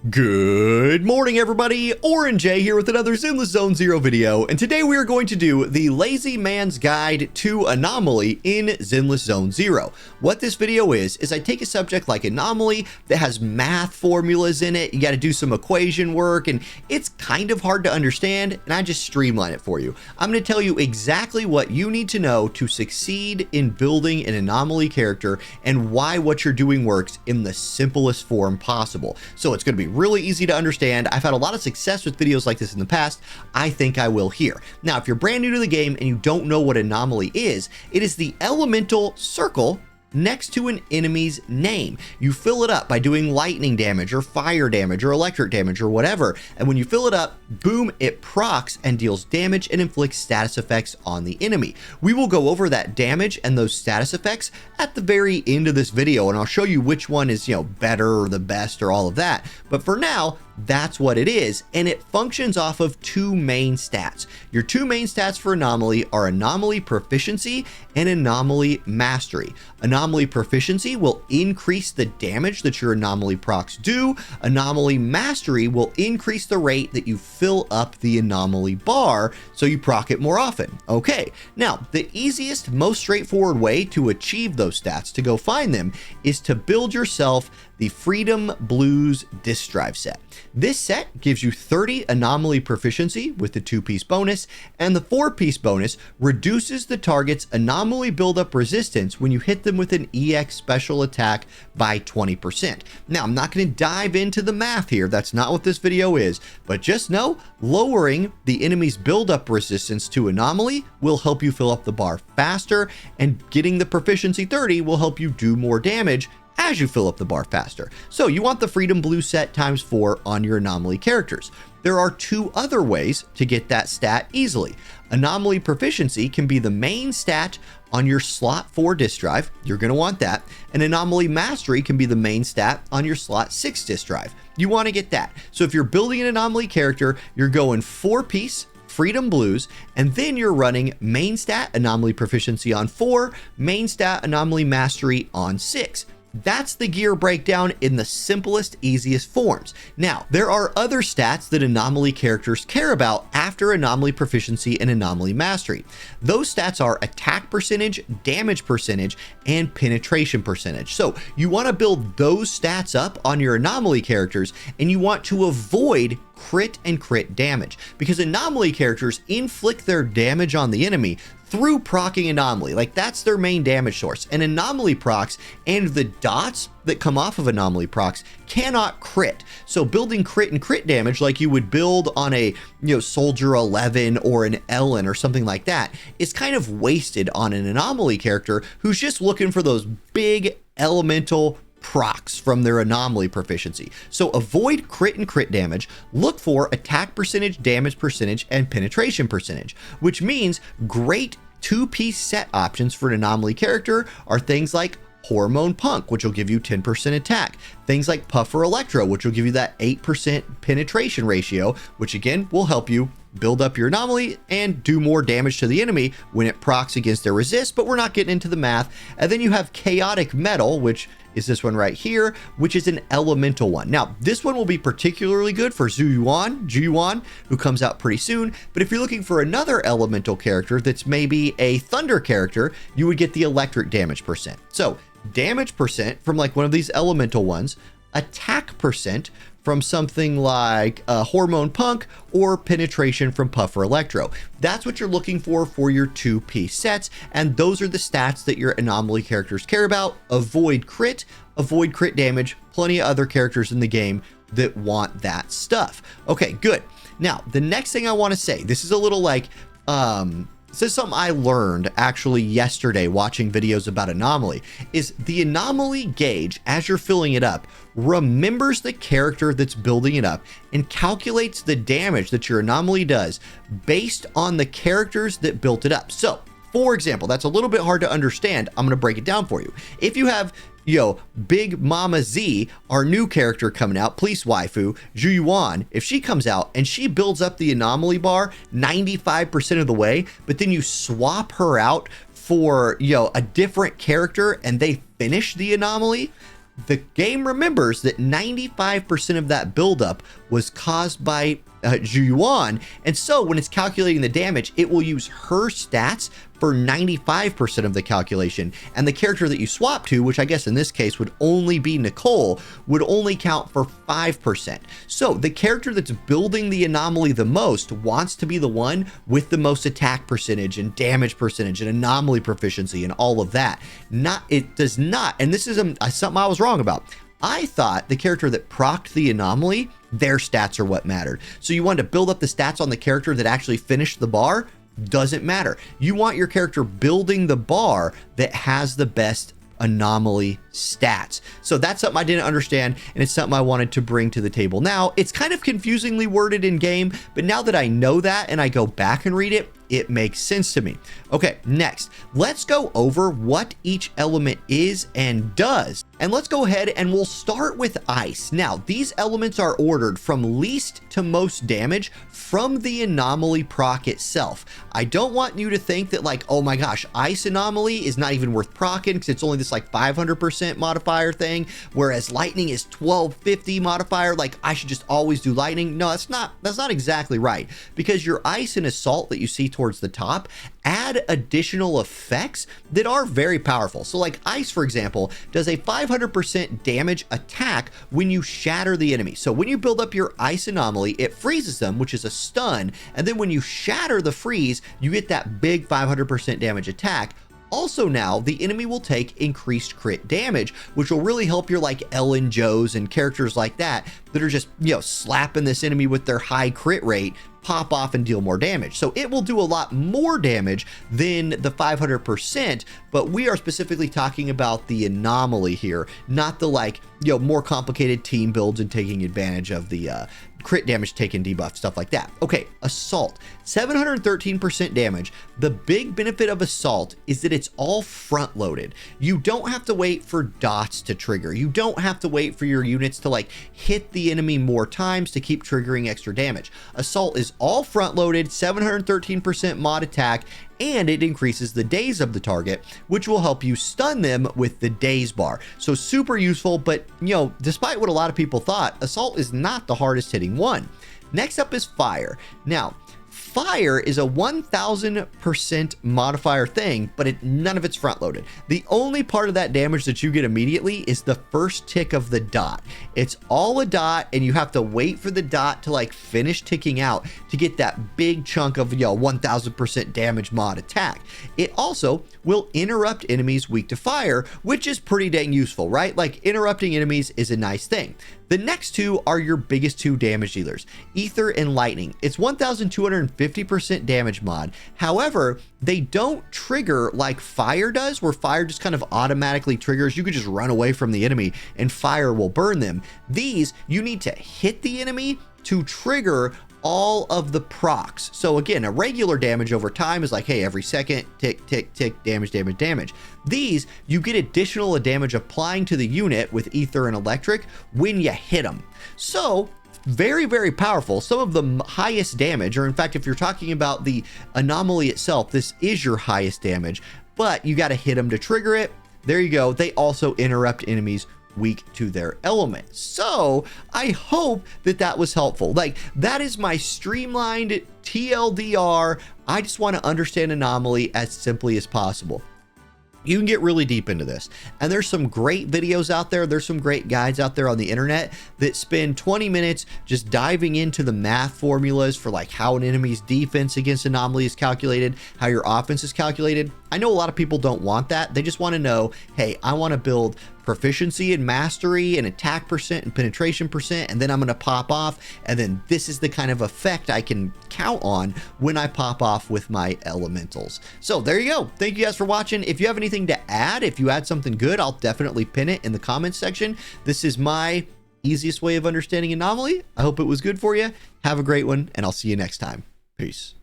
Good morning, everybody. Orange J here with another Zenless Zone Zero video, and today we are going to do the Lazy Man's Guide to Anomaly in Zenless Zone Zero. What this video is I take a subject like Anomaly that has math formulas in it, you got to do some equation work, and it's kind of hard to understand, and I just streamline it for you. I'm going to tell you exactly what you need to know to succeed in building an Anomaly character and why what you're doing works in the simplest form possible. So it's going to be really easy to understand. I've had a lot of success with videos like this in the past. I think I will here. Now, if you're brand new to the game and you don't know what Anomaly is, it is the elemental circle next to an enemy's name. You fill it up by doing lightning damage or fire damage or electric damage or whatever, and when you fill it up, boom, it procs and deals damage and inflicts status effects on the enemy. We will go over that damage and those status effects at the very end of this video, and I'll show you which one is, better or the best or all of that. But for now, that's what it is, and it functions off of two main stats. Your two main stats for Anomaly are Anomaly Proficiency and Anomaly Mastery. Anomaly Proficiency will increase the damage that your Anomaly procs do. Anomaly Mastery will increase the rate that you fill up the Anomaly bar, so you proc it more often. Okay, now the easiest, most straightforward way to achieve those stats, to go find them, is to build yourself the Freedom Blues Disk Drive set. This set gives you 30 Anomaly Proficiency with the 2-piece bonus, and the 4-piece bonus reduces the target's Anomaly buildup resistance when you hit them with an EX special attack by 20%. Now, I'm not going to dive into the math here, that's not what this video is, but just know lowering the enemy's buildup resistance to Anomaly will help you fill up the bar faster, and getting the Proficiency 30 will help you do more damage as you fill up the bar faster. So you want the Freedom Blue set times 4 on your Anomaly characters. There are two other ways to get that stat easily. Anomaly Proficiency can be the main stat on your slot 4 disk drive. You're going to want that. And Anomaly Mastery can be the main stat on your slot 6 disk drive. You want to get that. So if you're building an Anomaly character, you're going 4-piece Freedom Blues, and then you're running main stat Anomaly Proficiency on 4, main stat Anomaly Mastery on 6. That's the gear breakdown in the simplest, easiest forms. Now, there are other stats that Anomaly characters care about after Anomaly Proficiency and Anomaly Mastery. Those stats are attack percentage, damage percentage, and penetration percentage. So you want to build those stats up on your Anomaly characters, and you want to avoid crit and crit damage, because Anomaly characters inflict their damage on the enemy through proccing Anomaly. Like, that's their main damage source. And Anomaly procs and the dots that come off of Anomaly procs cannot crit. So building crit and crit damage like you would build on a Soldier 11 or an Ellen or something like that is kind of wasted on an Anomaly character who's just looking for those big elemental procs from their Anomaly Proficiency. So avoid crit and crit damage, look for attack percentage, damage percentage, and penetration percentage, which means great 2-piece set options for an Anomaly character are things like Hormone Punk, which will give you 10% attack. Things like Puffer Electro, which will give you that 8% penetration ratio, which again will help you build up your Anomaly and do more damage to the enemy when it procs against their resist, but we're not getting into the math. And then you have Chaotic Metal, which is this one right here, which is an elemental one. Now, this one will be particularly good for Zhu Yuan, who comes out pretty soon. But if you're looking for another elemental character that's maybe a thunder character, you would get the electric damage percent. So damage percent from like one of these elemental ones, attack percent from something like Hormone Punk, or penetration from Puffer Electro. That's what you're looking for your 2-piece sets, and those are the stats that your Anomaly characters care about. Avoid crit damage, plenty of other characters in the game that want that stuff. Okay, good. Now, the next thing I want to say, this is a little like, this is something I learned actually yesterday watching videos about Anomaly, is the Anomaly gauge, as you're filling it up, remembers the character that's building it up and calculates the damage that your Anomaly does based on the characters that built it up. So, for example, that's a little bit hard to understand. I'm going to break it down for you. If you have Big Mama Z, our new character coming out, police waifu, Zhu Yuan, if she comes out and she builds up the Anomaly bar 95% of the way, but then you swap her out for, a different character and they finish the Anomaly, the game remembers that 95% of that buildup was caused by Zhu Yuan, and so when it's calculating the damage, it will use her stats for 95% of the calculation, and the character that you swap to, which I guess in this case would only be Nicole, would only count for 5%. So the character that's building the anomaly the most wants to be the one with the most attack percentage and damage percentage and anomaly proficiency and all of that. It does not, and this is something I was wrong about. I thought the character that procced the anomaly, their stats are what mattered. So you wanted to build up the stats on the character that actually finished the bar? Doesn't matter. You want your character building the bar that has the best anomaly stats. So that's something I didn't understand, and it's something I wanted to bring to the table. Now, it's kind of confusingly worded in game, but now that I know that and I go back and read it, it makes sense to me. Okay, next, let's go over what each element is and does. And let's go ahead and we'll start with ice. Now, these elements are ordered from least to most damage from the anomaly proc itself. I don't want you to think that like, oh my gosh, ice anomaly is not even worth proccing because it's only this like 500% modifier thing, whereas lightning is 1250 modifier. Like I should just always do lightning. No, that's not exactly right, because your ice and assault that you see towards the top add additional effects that are very powerful. So like ice, for example, does a 500% damage attack when you shatter the enemy. So when you build up your ice anomaly, it freezes them, which is a stun. And then when you shatter the freeze, you get that big 500% damage attack. Also now, the enemy will take increased crit damage, which will really help your like Ellen Joes and characters like that are just, you know, slapping this enemy with their high crit rate, pop off and deal more damage. So it will do a lot more damage than the 500%, but we are specifically talking about the anomaly here, not the like, you know, more complicated team builds and taking advantage of the crit damage taken debuff, stuff like that. Okay, assault, 713% damage. The big benefit of assault is that it's all front loaded. You don't have to wait for dots to trigger. You don't have to wait for your units to like hit the enemy more times to keep triggering extra damage. Assault is all front loaded, 713% mod attack, and it increases the days of the target, which will help you stun them with the days bar. So super useful, but you know, despite what a lot of people thought, assault is not the hardest hitting one. Next up is fire. Now, fire is a 1000% modifier thing, but none of it's front loaded. The only part of that damage that you get immediately is the first tick of the dot. It's all a dot, and you have to wait for the dot to like finish ticking out to get that big chunk of, you know, 1000% damage mod attack. It also will interrupt enemies weak to fire, which is pretty dang useful, right? Like interrupting enemies is a nice thing. The next two are your biggest two damage dealers, Ether and Lightning. It's 1250% damage mod. However, they don't trigger like fire does, where fire just kind of automatically triggers. You could just run away from the enemy and fire will burn them. These, you need to hit the enemy to trigger all of the procs. So again, a regular damage over time is like, hey, every second, tick, tick, tick, damage, damage, damage. These, you get additional damage applying to the unit with Ether and Electric when you hit them. So very, very powerful. Some of the highest damage, or in fact, if you're talking about the anomaly itself, this is your highest damage, but you got to hit them to trigger it. There you go. They also interrupt enemies weak to their element. So I hope that that was helpful. Like, that is my streamlined TLDR. I just want to understand Anomaly as simply as possible. You can get really deep into this, and there's some great videos out there. There's some great guides out there on the internet that spend 20 minutes just diving into the math formulas for like how an enemy's defense against Anomaly is calculated, how your offense is calculated. I know a lot of people don't want that. They just want to know, hey, I want to build proficiency and mastery and attack percent and penetration percent, and then I'm going to pop off, and then this is the kind of effect I can count on when I pop off with my elementals. So there you go. Thank you guys for watching. If you have anything to add, if you add something good, I'll definitely pin it in the comments section. This is my easiest way of understanding Anomaly. I hope it was good for you. Have a great one, and I'll see you next time. Peace.